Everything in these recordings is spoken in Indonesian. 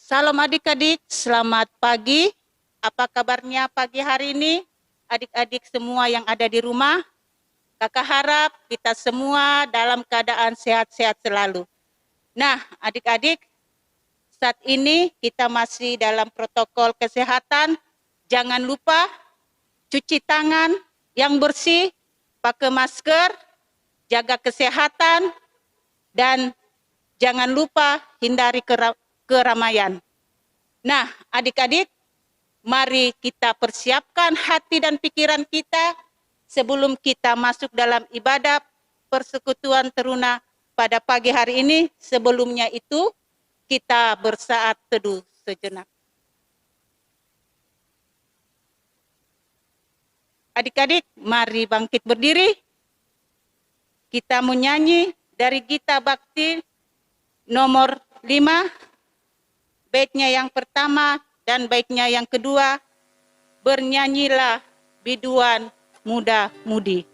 Salam adik-adik, selamat pagi. Apa kabarnya pagi hari ini? Adik-adik semua yang ada di rumah, Kakak harap kita semua dalam keadaan sehat-sehat selalu. Nah, adik-adik, saat ini kita masih dalam protokol kesehatan. Jangan lupa cuci tangan yang bersih, pakai masker, jaga kesehatan, dan jangan lupa hindari keramaian. Nah, adik-adik, mari kita persiapkan hati dan pikiran kita sebelum kita masuk dalam ibadah persekutuan teruna pada pagi hari ini. Sebelumnya itu, kita bersaat teduh sejenak. Adik-adik, mari bangkit berdiri. Kita menyanyi dari Gita Bakti nomor 5, baitnya yang pertama dan baitnya yang kedua, bernyanyilah biduan muda-mudi.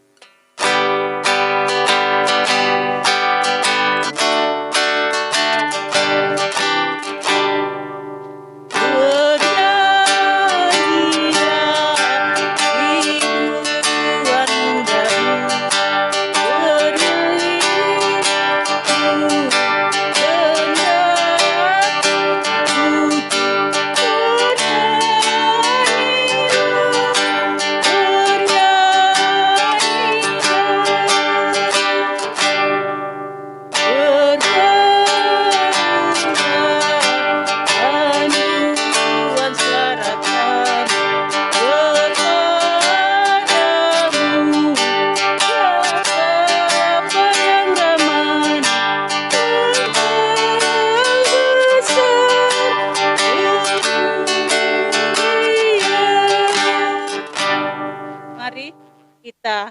Mari kita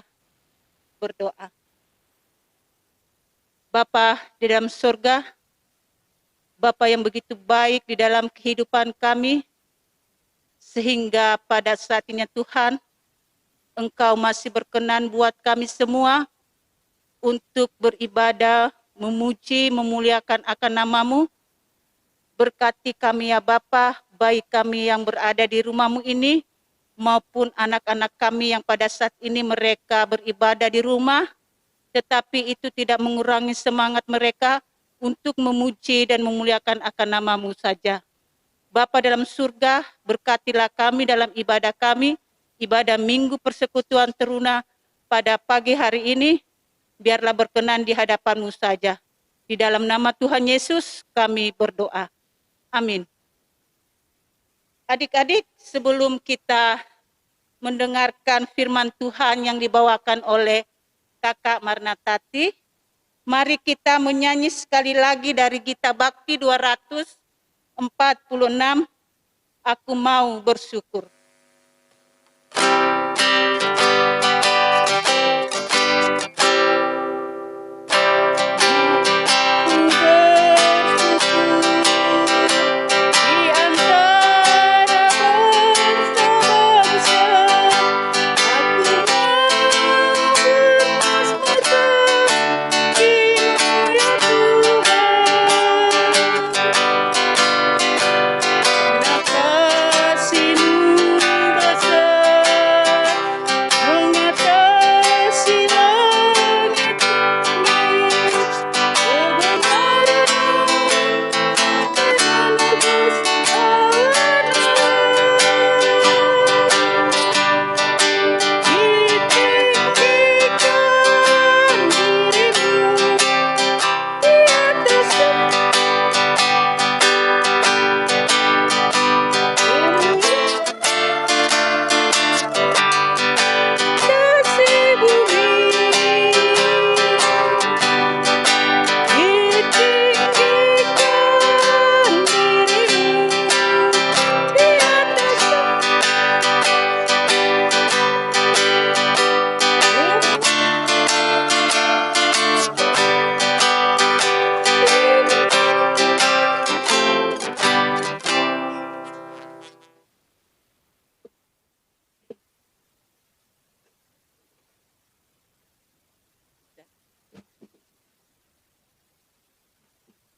berdoa. Bapa di dalam surga, Bapa yang begitu baik di dalam kehidupan kami, sehingga pada saat ini Tuhan, Engkau masih berkenan buat kami semua untuk beribadah, memuji, memuliakan akan nama-Mu. Berkati kami ya Bapa, baik kami yang berada di rumah-Mu ini, maupun anak-anak kami yang pada saat ini mereka beribadah di rumah, tetapi itu tidak mengurangi semangat mereka untuk memuji dan memuliakan akan nama-Mu saja. Bapa dalam surga, berkatilah kami dalam ibadah kami, ibadah Minggu Persekutuan Teruna pada pagi hari ini, biarlah berkenan di hadapan-Mu saja. Di dalam nama Tuhan Yesus kami berdoa. Amin. Adik-adik, sebelum kita mendengarkan firman Tuhan yang dibawakan oleh Kakak Marnatati, mari kita menyanyi sekali lagi dari Gita Bakti 246, Aku Mau Bersyukur.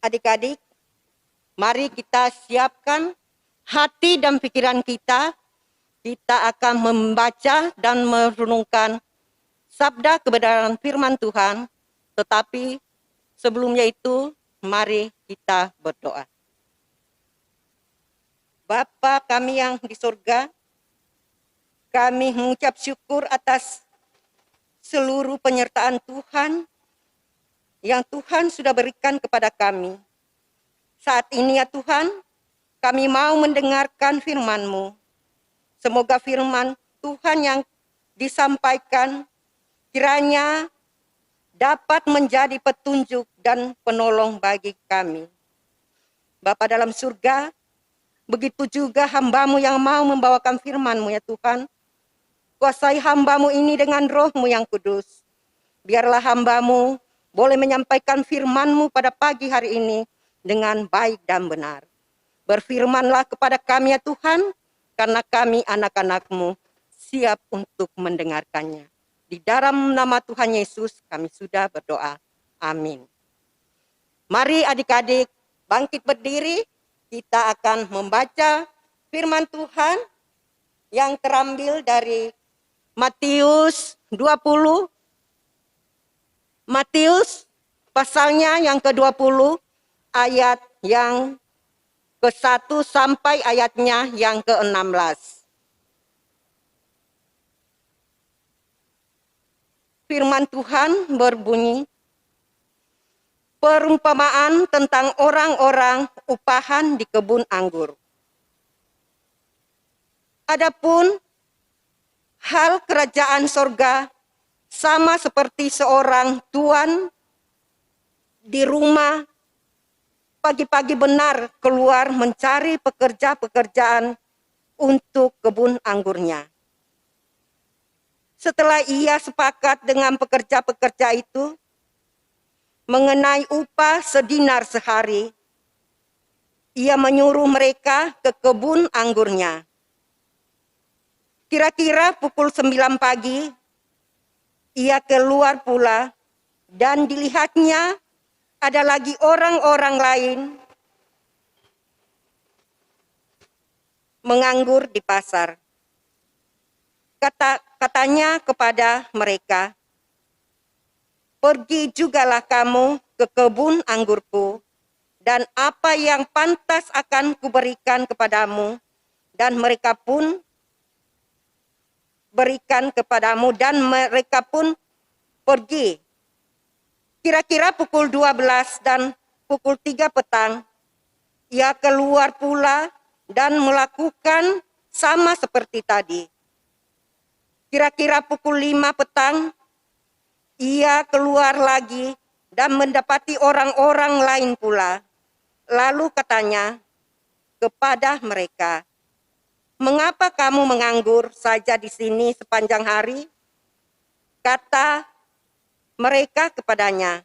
Adik-adik, Mari kita siapkan hati dan pikiran kita. Kita akan membaca dan merenungkan sabda kebenaran firman Tuhan. Tetapi sebelumnya itu, mari kita berdoa. Bapa kami yang di surga, kami mengucap syukur atas seluruh penyertaan Tuhan yang Tuhan sudah berikan kepada kami. Saat ini ya Tuhan, kami mau mendengarkan firman-Mu. Semoga firman Tuhan yang disampaikan kiranya dapat menjadi petunjuk dan penolong bagi kami. Bapa dalam surga, begitu juga hamba-Mu yang mau membawakan firman-Mu ya Tuhan. Kuasai hamba-Mu ini dengan Roh-Mu yang kudus. Biarlah hamba-Mu boleh menyampaikan firman-Mu pada pagi hari ini dengan baik dan benar. Berfirmanlah kepada kami ya Tuhan, karena kami anak-anak-Mu siap untuk mendengarkannya. Di dalam nama Tuhan Yesus kami sudah berdoa. Amin. Mari adik-adik bangkit berdiri, kita akan membaca firman Tuhan yang terambil dari Matius 20. Matius pasalnya yang ke-20 ayat yang ke-1 sampai ayatnya yang ke-16. Firman Tuhan berbunyi, perumpamaan tentang orang-orang upahan di kebun anggur. Adapun hal kerajaan sorga sama seperti seorang tuan di rumah pagi-pagi benar keluar mencari pekerja-pekerjaan untuk kebun anggurnya. Setelah ia sepakat dengan pekerja-pekerja itu mengenai upah sedinar sehari, ia menyuruh mereka ke kebun anggurnya. Kira-kira pukul 9 pagi, ia keluar pula dan dilihatnya ada lagi orang-orang lain menganggur di pasar. Katanya kepada mereka, pergi jugalah kamu ke kebun anggurku, dan apa yang pantas akan kuberikan kepadamu, dan mereka pun berikan kepadamu, dan mereka pun pergi. Kira-kira pukul 12 dan pukul 3 petang, ia keluar pula dan melakukan sama seperti tadi. Kira-kira pukul 5 petang, ia keluar lagi dan mendapati orang-orang lain pula. Lalu katanya kepada mereka, mengapa kamu menganggur saja di sini sepanjang hari? Kata mereka kepadanya,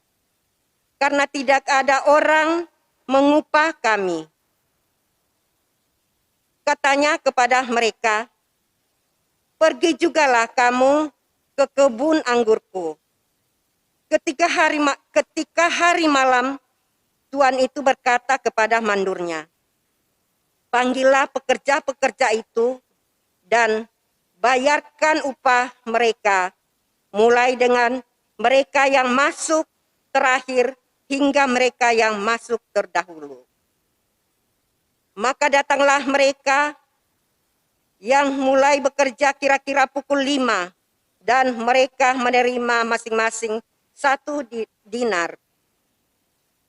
karena tidak ada orang mengupah kami. Katanya kepada mereka, pergi jugalah kamu ke kebun anggurku. Ketika hari malam, tuan itu berkata kepada mandurnya, panggillah pekerja-pekerja itu dan bayarkan upah mereka, mulai dengan mereka yang masuk terakhir hingga mereka yang masuk terdahulu. Maka datanglah mereka yang mulai bekerja kira-kira pukul 5 dan mereka menerima masing-masing 1 dinar.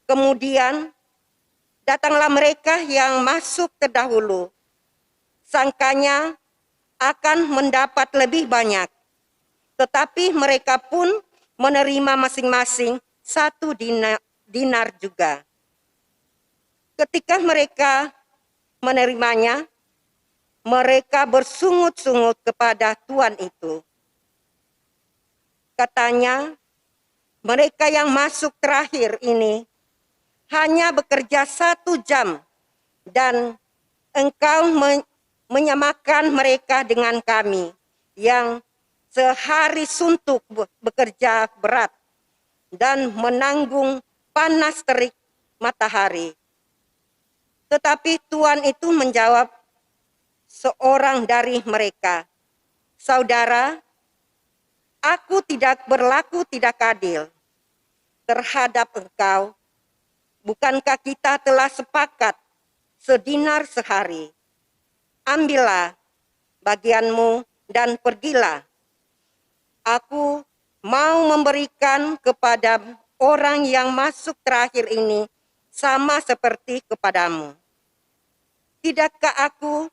Kemudian datanglah mereka yang masuk terdahulu. Sangkanya akan mendapat lebih banyak. Tetapi mereka pun menerima masing-masing 1 dinar juga. Ketika mereka menerimanya, mereka bersungut-sungut kepada tuan itu. Katanya, mereka yang masuk terakhir ini hanya bekerja 1 jam dan engkau menyamakan mereka dengan kami yang sehari suntuk bekerja berat dan menanggung panas terik matahari. Tetapi Tuan itu menjawab seorang dari mereka, "Saudara, aku tidak berlaku tidak adil terhadap engkau. Bukankah kita telah sepakat sedinar sehari? Ambillah bagianmu dan pergilah. Aku mau memberikan kepada orang yang masuk terakhir ini sama seperti kepadamu. Tidakkah aku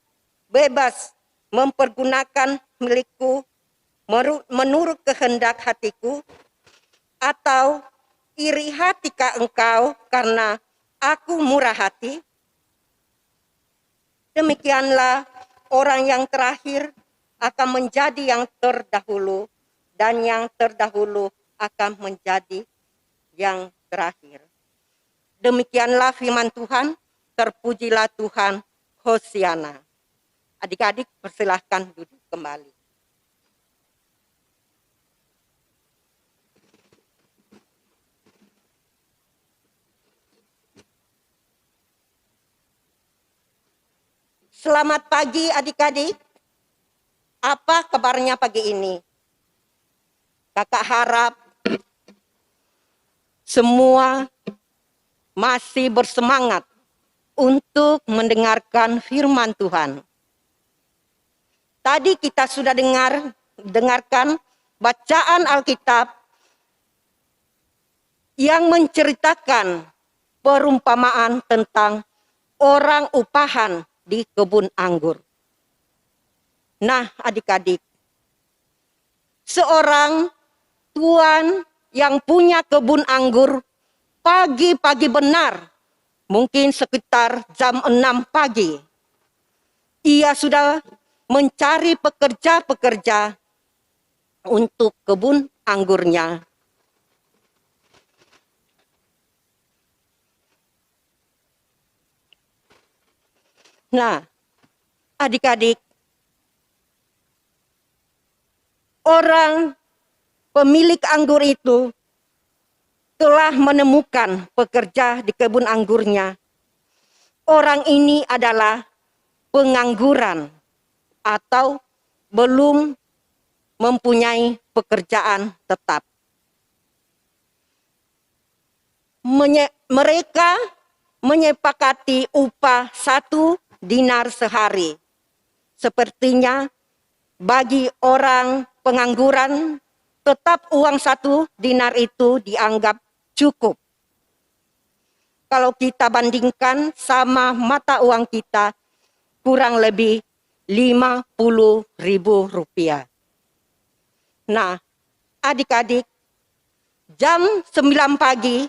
bebas mempergunakan milikku menurut kehendak hatiku? Atau iri hatikah engkau karena aku murah hati?" Demikianlah orang yang terakhir akan menjadi yang terdahulu, dan yang terdahulu akan menjadi yang terakhir. Demikianlah firman Tuhan, terpujilah Tuhan, Hosiana. Adik-adik persilahkan duduk kembali. Selamat pagi adik-adik. Apa kabarnya pagi ini? Kakak harap semua masih bersemangat untuk mendengarkan firman Tuhan. Tadi kita sudah dengarkan bacaan Alkitab yang menceritakan perumpamaan tentang orang upahan di kebun anggur. Nah, adik-adik, seorang tuan yang punya kebun anggur pagi-pagi benar, mungkin sekitar jam 6 pagi, ia sudah mencari pekerja-pekerja untuk kebun anggurnya. Nah, adik-adik, orang pemilik anggur itu telah menemukan pekerja di kebun anggurnya. Orang ini adalah pengangguran atau belum mempunyai pekerjaan tetap. Mereka menyepakati upah 1 dinar sehari. Sepertinya bagi orang pengangguran, tetap uang 1 dinar itu dianggap cukup. Kalau kita bandingkan sama mata uang kita, kurang lebih 50.000 rupiah. Nah, adik-adik, jam 9 pagi,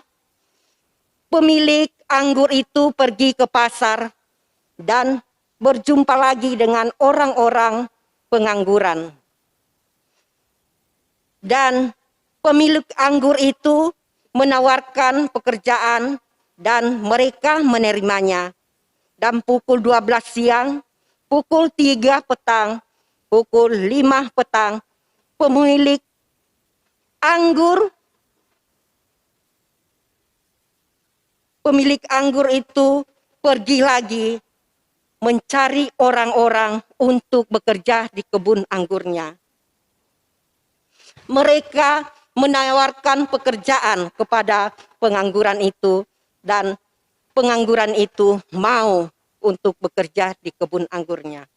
pemilik anggur itu pergi ke pasar dan berjumpa lagi dengan orang-orang pengangguran. Dan pemilik anggur itu menawarkan pekerjaan dan mereka menerimanya. Dan pukul 12 siang, pukul 3 petang, pukul 5 petang, pemilik anggur itu pergi lagi mencari orang-orang untuk bekerja di kebun anggurnya. Mereka menawarkan pekerjaan kepada pengangguran itu dan pengangguran itu mau untuk bekerja di kebun anggurnya.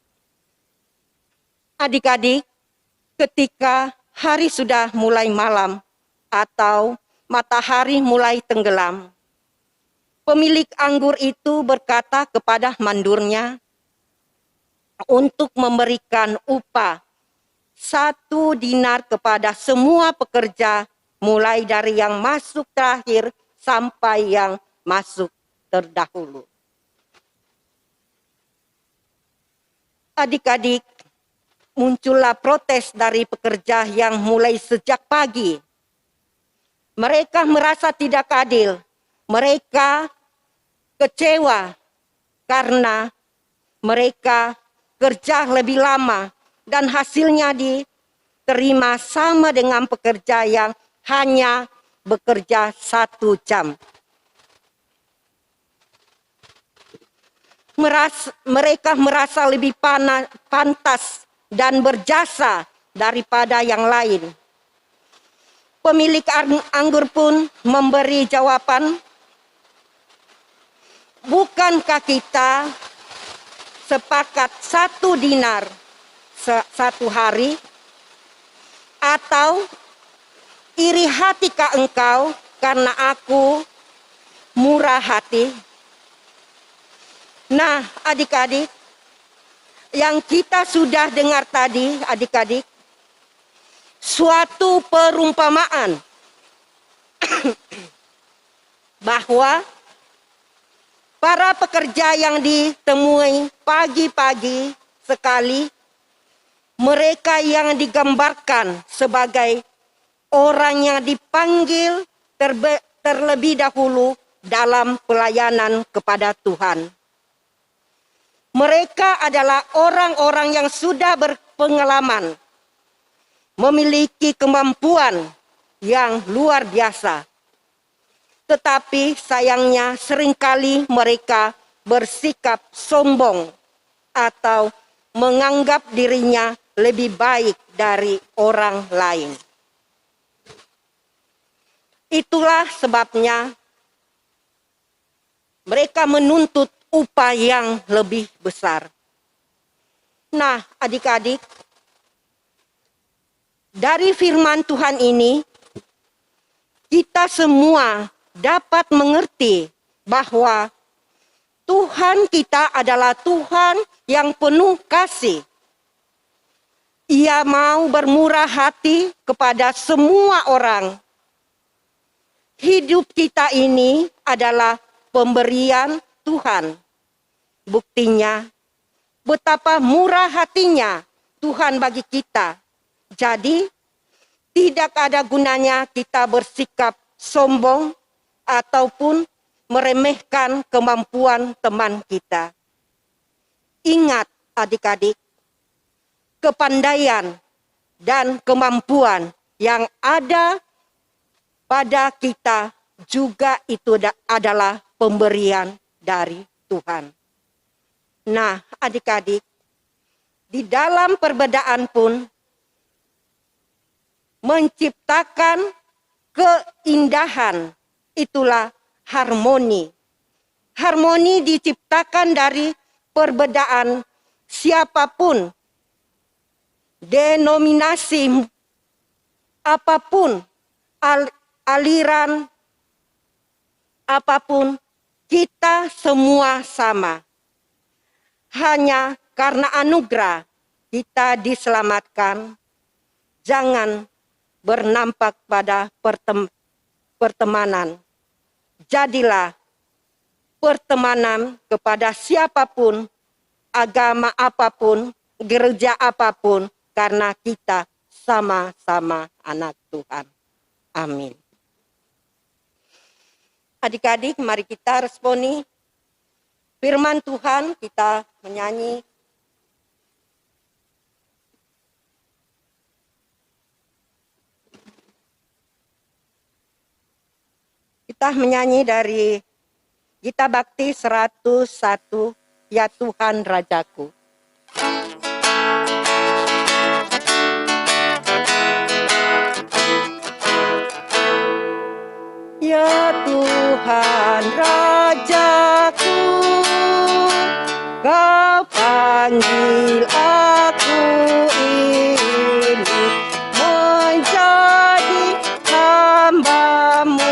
Adik-adik, ketika hari sudah mulai malam atau matahari mulai tenggelam, pemilik anggur itu berkata kepada mandurnya untuk memberikan upah 1 dinar kepada semua pekerja, mulai dari yang masuk terakhir sampai yang masuk terdahulu. Adik-adik, muncullah protes dari pekerja yang mulai sejak pagi. Mereka merasa tidak adil. Mereka kecewa karena mereka kerja lebih lama dan hasilnya diterima sama dengan pekerja yang hanya bekerja 1 jam. mereka merasa lebih pantas dan berjasa daripada yang lain. Pemilik anggur pun memberi jawaban, bukankah kita sepakat 1 dinar satu hari? Atau iri hatikah engkau karena aku murah hati? Nah, adik-adik, yang kita sudah dengar tadi, adik-adik, suatu perumpamaan bahwa para pekerja yang ditemui pagi-pagi sekali, mereka yang digambarkan sebagai orang yang dipanggil terlebih dahulu dalam pelayanan kepada Tuhan. Mereka adalah orang-orang yang sudah berpengalaman, memiliki kemampuan yang luar biasa. Tetapi sayangnya seringkali mereka bersikap sombong atau menganggap dirinya lebih baik dari orang lain. Itulah sebabnya mereka menuntut upah yang lebih besar. Nah, adik-adik, dari firman Tuhan ini, kita semua dapat mengerti bahwa Tuhan kita adalah Tuhan yang penuh kasih. Ia mau bermurah hati kepada semua orang. Hidup kita ini adalah pemberian Tuhan. Buktinya, betapa murah hatinya Tuhan bagi kita. Jadi, tidak ada gunanya kita bersikap sombong ataupun meremehkan kemampuan teman kita. Ingat adik-adik, kepandaian dan kemampuan yang ada pada kita juga itu adalah pemberian dari Tuhan. Nah, adik-adik, di dalam perbedaan pun menciptakan keindahan, itulah harmoni. Harmoni diciptakan dari perbedaan siapapun, denominasi apapun, aliran apapun, kita semua sama. Hanya karena anugerah kita diselamatkan. Jangan bernampak pada pertemanan. Jadilah pertemanan kepada siapapun, agama apapun, gereja apapun, karena kita sama-sama anak Tuhan. Amin. Adik-adik, mari kita responi firman Tuhan, kita menyanyi. Kita menyanyi dari Gita Bakti 101, Ya Tuhan Rajaku. Ya Tuhan Rajaku, Kau panggil aku ini menjadi hamba-Mu.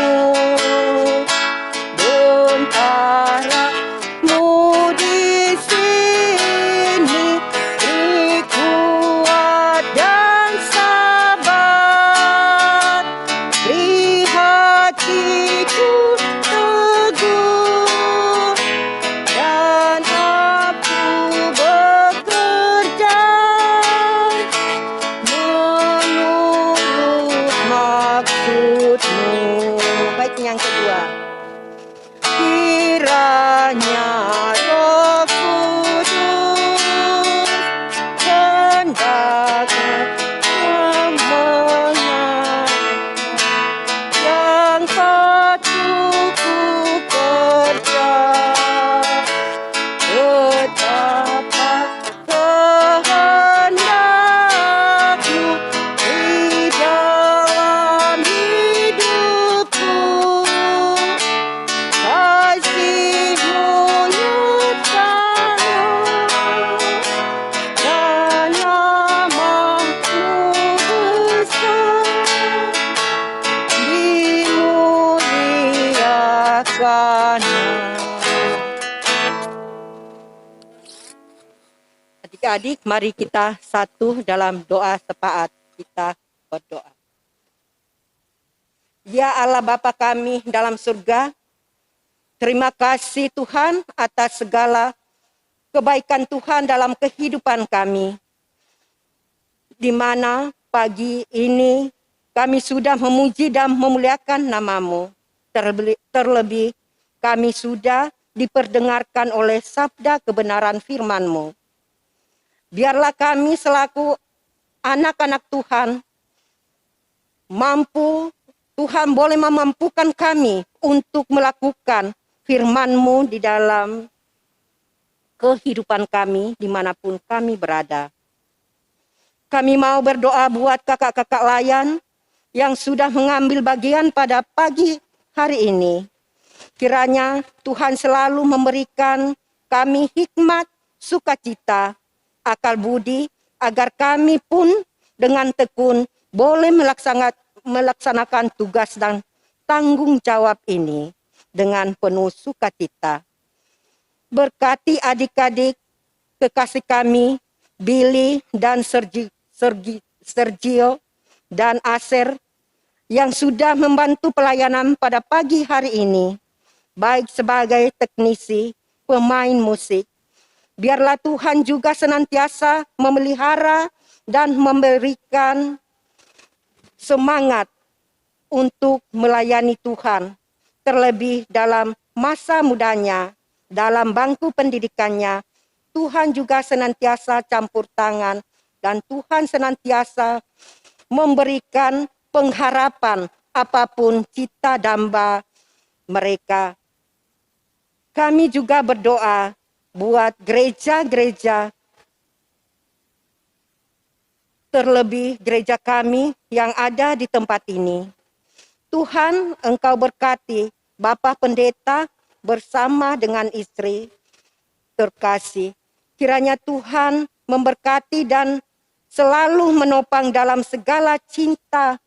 Bentaramu di sini, beri kuat dan sabar, beri hatiku teguh, dan aku bekerja menurut maksud-Mu. Baik, yang kedua. Kiranya Roh Kudus hendaknya yang patuh ku kerja Hosana. Adik-adik, mari kita satu dalam doa syafaat. Kita berdoa. Ya Allah Bapa kami dalam surga, terima kasih Tuhan atas segala kebaikan Tuhan dalam kehidupan kami. Di mana pagi ini kami sudah memuji dan memuliakan nama-Mu. Terlebih kami sudah diperdengarkan oleh sabda kebenaran firman-Mu. Biarlah kami selaku anak-anak Tuhan mampu, Tuhan boleh memampukan kami untuk melakukan firman-Mu di dalam kehidupan kami dimanapun kami berada. Kami mau berdoa buat kakak-kakak layan yang sudah mengambil bagian pada pagi hari ini. Kiranya Tuhan selalu memberikan kami hikmat, sukacita, akal budi, agar kami pun dengan tekun boleh melaksanakan tugas dan tanggung jawab ini dengan penuh sukacita. Berkati adik-adik kekasih kami, Billy dan Sergio dan Aser yang sudah membantu pelayanan pada pagi hari ini, baik sebagai teknisi, pemain musik. Biarlah Tuhan juga senantiasa memelihara dan memberikan semangat untuk melayani Tuhan, terlebih dalam masa mudanya, dalam bangku pendidikannya. Tuhan juga senantiasa campur tangan dan Tuhan senantiasa memberikan pengharapan apapun cita damba mereka. Kami juga berdoa buat gereja-gereja, terlebih gereja kami yang ada di tempat ini. Tuhan, Engkau berkati Bapak Pendeta bersama dengan istri terkasih. Kiranya Tuhan memberkati dan selalu menopang dalam segala cita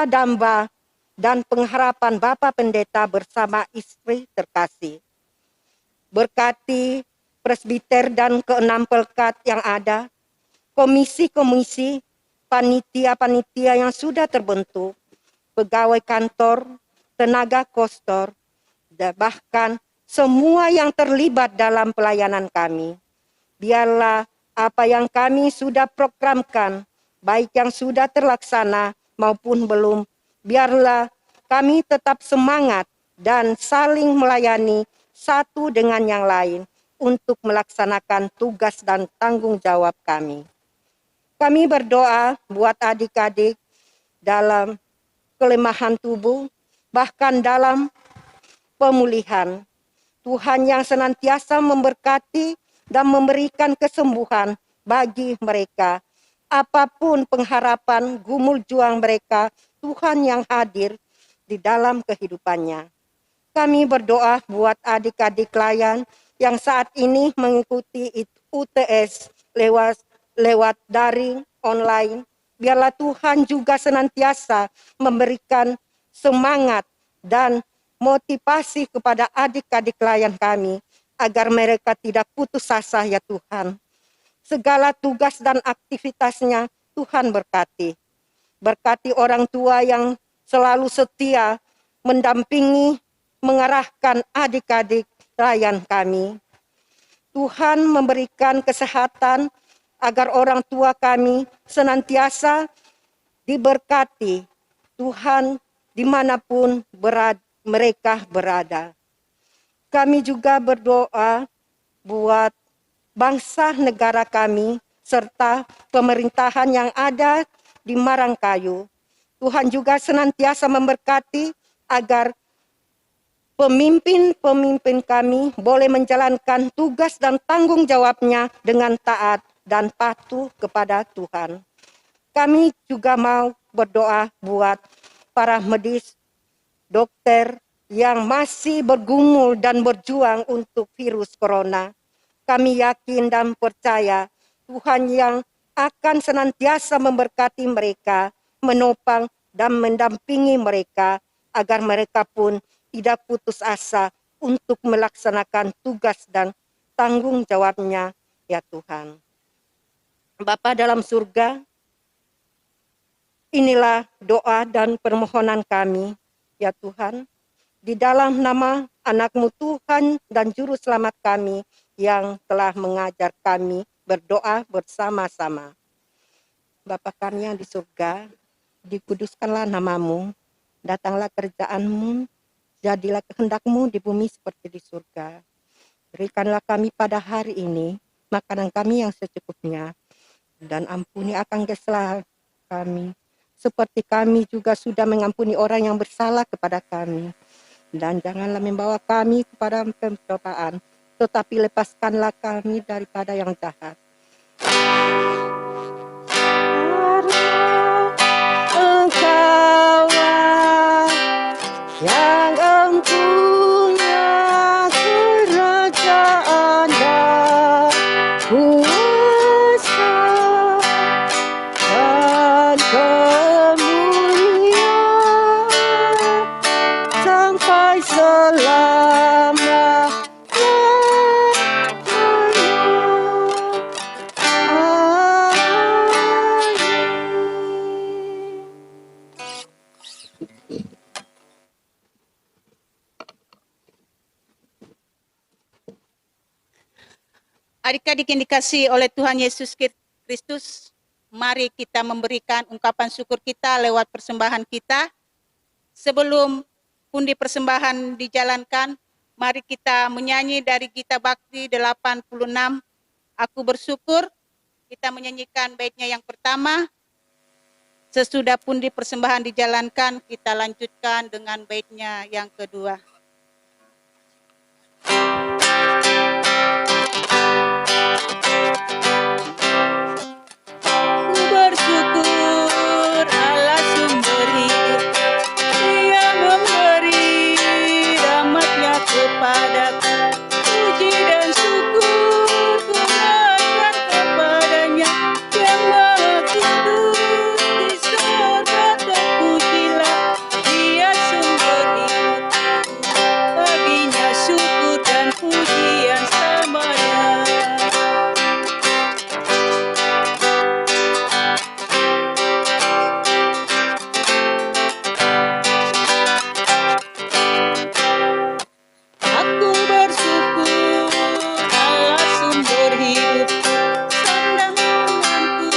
damba dan pengharapan Bapak Pendeta bersama istri terkasih. Berkati presbiter dan keenam pelkat yang ada, komisi-komisi, panitia-panitia yang sudah terbentuk, pegawai kantor, tenaga kostor, dan bahkan semua yang terlibat dalam pelayanan kami. Biarlah apa yang kami sudah programkan, baik yang sudah terlaksana maupun belum, biarlah kami tetap semangat dan saling melayani satu dengan yang lain untuk melaksanakan tugas dan tanggung jawab kami. Kami berdoa buat adik-adik dalam kelemahan tubuh, bahkan dalam pemulihan. Tuhan yang senantiasa memberkati dan memberikan kesembuhan bagi mereka. Apapun pengharapan gumul juang mereka, Tuhan yang hadir di dalam kehidupannya. Kami berdoa buat adik-adik layan yang saat ini mengikuti UTS lewat daring online. Biarlah Tuhan juga senantiasa memberikan semangat dan motivasi kepada adik-adik layan kami agar mereka tidak putus asa ya Tuhan. Segala tugas dan aktivitasnya Tuhan berkati. Berkati orang tua yang selalu setia mendampingi, mengarahkan adik-adik layan kami. Tuhan memberikan kesehatan agar orang tua kami senantiasa diberkati. Tuhan dimanapun mereka berada. Kami juga berdoa buat bangsa negara kami serta pemerintahan yang ada di Marangkayu. Tuhan juga senantiasa memberkati agar pemimpin-pemimpin kami boleh menjalankan tugas dan tanggung jawabnya dengan taat dan patuh kepada Tuhan. Kami juga mau berdoa buat para medis, dokter yang masih bergumul dan berjuang untuk virus corona. Kami yakin dan percaya Tuhan yang akan senantiasa memberkati mereka, menopang dan mendampingi mereka agar mereka pun tidak putus asa untuk melaksanakan tugas dan tanggung jawabnya, ya Tuhan. Bapa dalam surga, inilah doa dan permohonan kami, ya Tuhan, di dalam nama anak-Mu Tuhan dan Juru Selamat kami yang telah mengajar kami berdoa bersama-sama. Bapa kami yang di surga, dikuduskanlah nama-Mu, datanglah kerjaan-Mu, jadilah kehendak-Mu di bumi seperti di surga. Berikanlah kami pada hari ini makanan kami yang secukupnya, dan ampuni akan kesalahan kami, seperti kami juga sudah mengampuni orang yang bersalah kepada kami. Dan janganlah membawa kami kepada pencobaan, tetapi lepaskanlah kami daripada yang jahat. Engkaulah yang empunya kerajaan dan kuasa dan kemuliaan sampai selama-lamanya. Adik-adik yang dikasihi oleh Tuhan Yesus Kristus, mari kita memberikan ungkapan syukur kita lewat persembahan kita. Sebelum pundi persembahan dijalankan, mari kita menyanyi dari Gita Bakti 86, Aku Bersyukur. Kita menyanyikan baitnya yang pertama. Sesudah pundi persembahan dijalankan, kita lanjutkan dengan baitnya yang kedua. Ku bersyukur Allah sumber hidup, Dia memberi rahmat-Nya kepadaku. Puji dan syukur ku naikkan kepadanya, Yang Maha Kudus di surga terpujilah, Dia sumber hidupku. Baginya syukur dan pujian selamanya. Aku bersyukur Allah sumber hidupku, sandanganku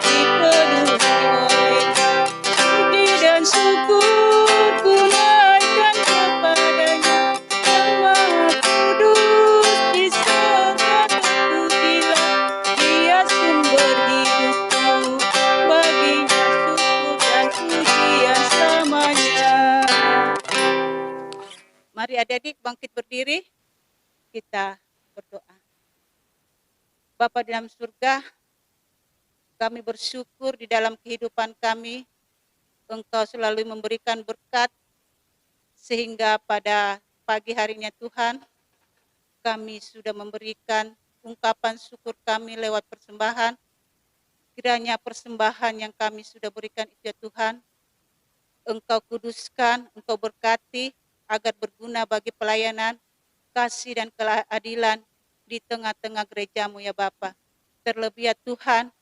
dipenuhi oleh-Nya. Puji dan syukur ku naikkan kepadanya, Yang Maha Kudus di surga terpujilah, Dia sumber hidupku. Baginya syukur dan pujian selamanya. Mari adik-adik bangkit berdiri, kita berdoa. Bapa di dalam surga, kami bersyukur di dalam kehidupan kami, Engkau selalu memberikan berkat, sehingga pada pagi harinya Tuhan, kami sudah memberikan ungkapan syukur kami lewat persembahan. Kiranya persembahan yang kami sudah berikan itu ya Tuhan, Engkau kuduskan, Engkau berkati, agar berguna bagi pelayanan, kasih dan keadilan di tengah-tengah gereja-Mu ya Bapa. Terlebih ya Tuhan,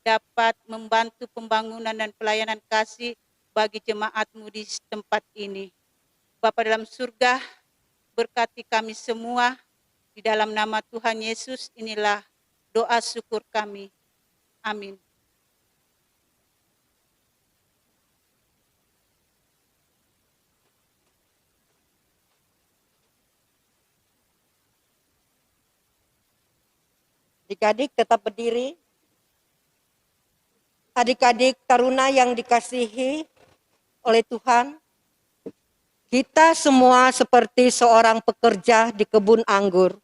dapat membantu pembangunan dan pelayanan kasih bagi jemaat-Mu di tempat ini. Bapa dalam surga, berkati kami semua, di dalam nama Tuhan Yesus inilah doa syukur kami. Amin. Adik-adik tetap berdiri. Adik-adik taruna yang dikasihi oleh Tuhan, kita semua seperti seorang pekerja di kebun anggur.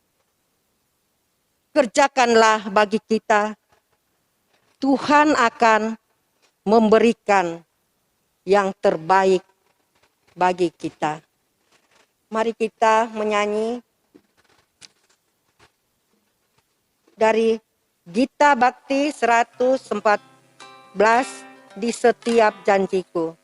Kerjakanlah bagi kita, Tuhan akan memberikan yang terbaik bagi kita. Mari kita menyanyi dari Gita Bakti 114, di setiap janjiku.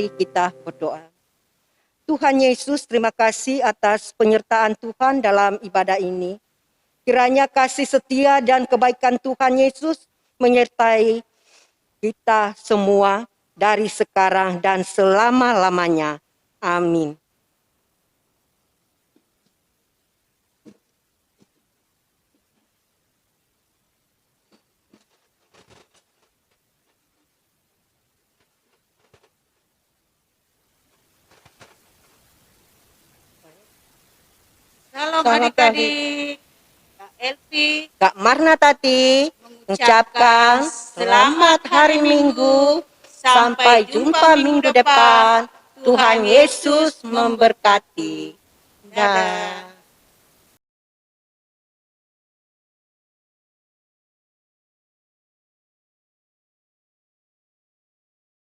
Mari kita berdoa. Tuhan Yesus, terima kasih atas penyertaan Tuhan dalam ibadah ini. Kiranya kasih setia dan kebaikan Tuhan Yesus menyertai kita semua dari sekarang dan selama-lamanya. Amin. Salam Selamat adik-adik. Kak Elvi Kak Marna Tati mengucapkan selamat hari Minggu. Sampai jumpa minggu depan. Tuhan Yesus memberkati. Dadah.